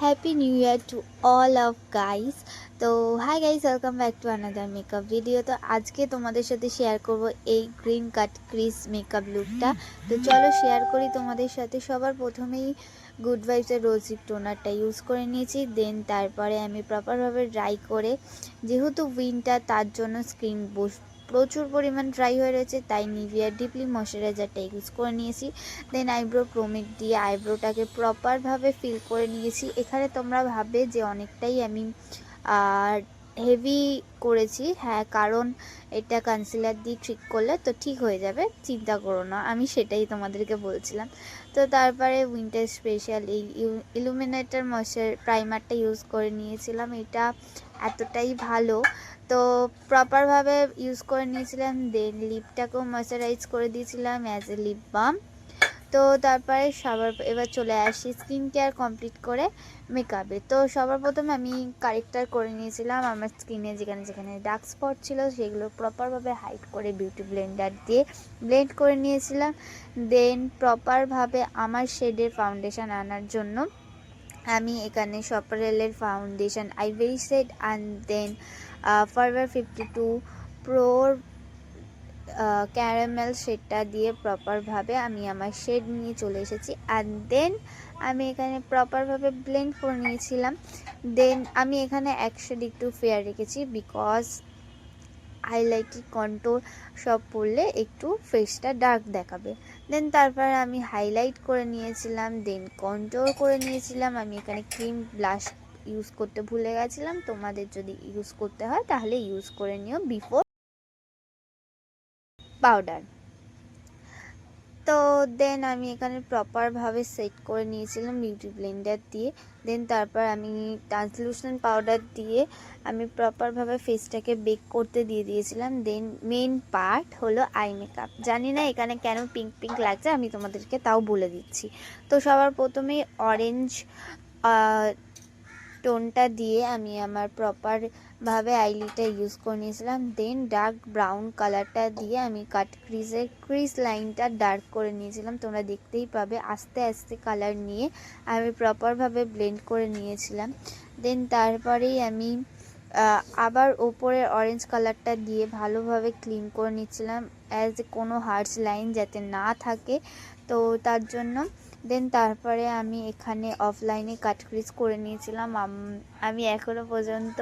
Happy New Year to all of guys. তো hi guys, welcome back to another makeup video. তো আজকে তোমাদের সাথে শেয়ার করব এই গ্রিন কাট ক্রিস মেকআপ লুকটা। তো চলো শেয়ার করি তোমাদের সাথে। সবার প্রথমেই গুড ভাইবসের রোজি টোনারটা ইউজ করে নিয়েছি। দেন তারপরে আমি প্রপারভাবে ড্রাই করে, যেহেতু উইন্টার তার জন্য স্কিন প্রচুর পরিমাণ ড্রাই হয়ে রয়েছে, তাই নিভিয়া ডিপলি ময়শ্চারাইজারটা ইউজ করে নিয়েছি। দেন আইব্রো প্রোমিক দিয়ে আইব্রোটাকে প্রপারভাবে ফিল করে নিয়েছি। এখানে তোমরা ভাববে যে অনেকটাই আমি হেভি করেছি, হ্যাঁ, কারণ এটা কনসিলার দিয়ে ট্রিক করলে তো ঠিক হয়ে যাবে, চিন্তা করো না, আমি সেটাই তোমাদেরকে বলছিলাম। তো তারপরে উইন্টার স্পেশাল এই ইলুমিনেটার প্রাইমারটা ইউজ করে নিয়েছিলাম। এটা এতটাই ভালো, তো প্রপারভাবে ইউজ করে নিয়েছিলাম। দেন লিপটাকেও ময়শ্চারাইজ করে দিয়েছিলাম অ্যাজ এ লিপ বাম। তো তারপরে এবার চলে আসি স্কিন কেয়ার কমপ্লিট করে মেকআপে। তো সবার প্রথমে আমি কারেক্টার করে নিয়েছিলাম আমার স্কিনে যেখানে যেখানে ডার্ক স্পট ছিল, সেগুলো প্রপারভাবে হাইড করে বিউটি ব্লেন্ডার দিয়ে ব্লেন্ড করে নিয়েছিলাম। দেন প্রপারভাবে আমার শেডের ফাউন্ডেশন আনার জন্য আমি এখানে শপারেলের foundation ivory shade and then forever 52 প্রোর ক্যারামেল শেডটা দিয়ে প্রপারভাবে আমি আমার শেড নিয়ে চলে এসেছি। অ্যান্ড দেন আমি এখানে প্রপারভাবে ব্লেন্ড করে নিয়েছিলাম। দেন আমি এখানে এক শেড একটু ফেয়ার রেখেছি, বিকজ হাইলাইটেড কন্ট্রোল সব পরলে একটু ফেসটা ডার্ক দেখাবে। দেন তারপর আমি হাইলাইট করে নিয়েছিলাম, দেন কন্ট্রোল করে নিয়েছিলাম। আমি এখানে ক্রিম ব্লাশ ইউজ করতে ভুলে গেছিলাম, তোমাদের যদি ইউজ করতে হয় তাহলে ইউজ করে নিও বিফোর পাউডার। তো দেন আমি এখানে প্রপারভাবে সেট করে নিয়েছিলাম বিউটি ব্লেন্ডার দিয়ে। দেন তারপর আমি ট্রান্সলুসেন্ট পাউডার দিয়ে আমি প্রপারভাবে ফেসটাকে বেক করতে দিয়ে দিয়েছিলাম। দেন মেন পার্ট হলো আই মেকআপ। জানি না এখানে কেন পিঙ্ক পিঙ্ক লাগছে, আমি তোমাদেরকে তাও বলে দিচ্ছি। তো সবার প্রথমেই অরেঞ্জ টোনটা দিয়ে আমি আমার প্রপারভাবে আইলিটা ইউজ করে নিয়েছিলাম। দেন ডার্ক ব্রাউন কালারটা দিয়ে আমি কাট ক্রিজের ক্রিজ লাইনটা ডার্ক করে নিয়েছিলাম, তোমরা দেখতেই পাবে। আস্তে আস্তে কালার নিয়ে আমি প্রপারভাবে ব্লেন্ড করে নিয়েছিলাম। দেন তারপরেই আমি আবার ওপরের অরেঞ্জ কালারটা দিয়ে ভালোভাবে ক্লিন করে নিচ্ছিলাম, অ্যাজ কোনো হার্শ লাইন যাতে না থাকে, তো তার জন্য। দেন তারপরে আমি এখানে অফলাইনে কাট ক্রিজ করে নিয়েছিলাম। আমি এখনও পর্যন্ত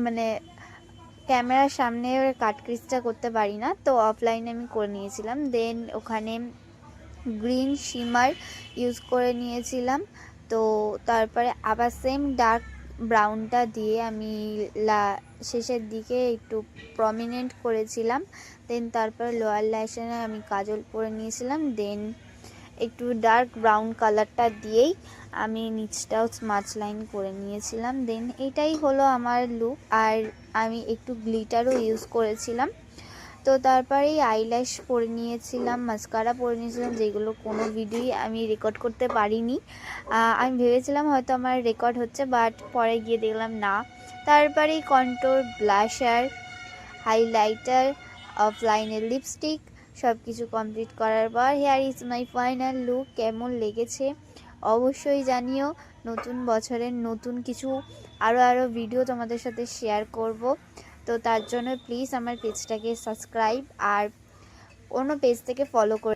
মানে ক্যামেরার সামনে কাট ক্রিজটা করতে পারি না, তো অফলাইনে আমি করে নিয়েছিলাম। দেন ওখানে গ্রিন শিমার ইউজ করে নিয়েছিলাম। তো তারপরে আবার সেম ডার্ক ব্রাউনটা দিয়ে আমি শেষের দিকে একটু প্রমিনেন্ট করেছিলাম। দেন তারপর লোয়ার ল্যাশনে আমি কাজল পরে নিয়েছিলাম। দেন একটু ডার্ক ব্রাউন কালারটা দিয়েই আমি নিচটাও স্মাচ লাইন করে নিয়েছিলাম। দেন এটাই হলো আমার লুক। আর আমি একটু গ্লিটারও ইউজ করেছিলাম। তো তারপরেই আইল্যাশ পরে নিয়েছিলাম, মাস্কারা পরে নিয়েছিলাম, যেগুলো কোনো ভিডিওই আমি রেকর্ড করতে পারিনি। আমি ভেবেছিলাম হয়তো আমার রেকর্ড হচ্ছে, বাট পরে গিয়ে দেখলাম না। তারপরেই কন্ট্রোল, ব্লাশার, হাইলাইটার, অফলাইনের লিপস্টিক সব কিছু কমপ্লিট করার পর hair is my final look. কেমন লেগেছে অবশ্যই জানিও। নতুন বছরের নতুন কিছু আরও ভিডিও তোমাদের সাথে শেয়ার করব, তো তার জন্য প্লিজ আমার পেজটাকে সাবস্ক্রাইব আর অন্য পেজ থেকে ফলো করে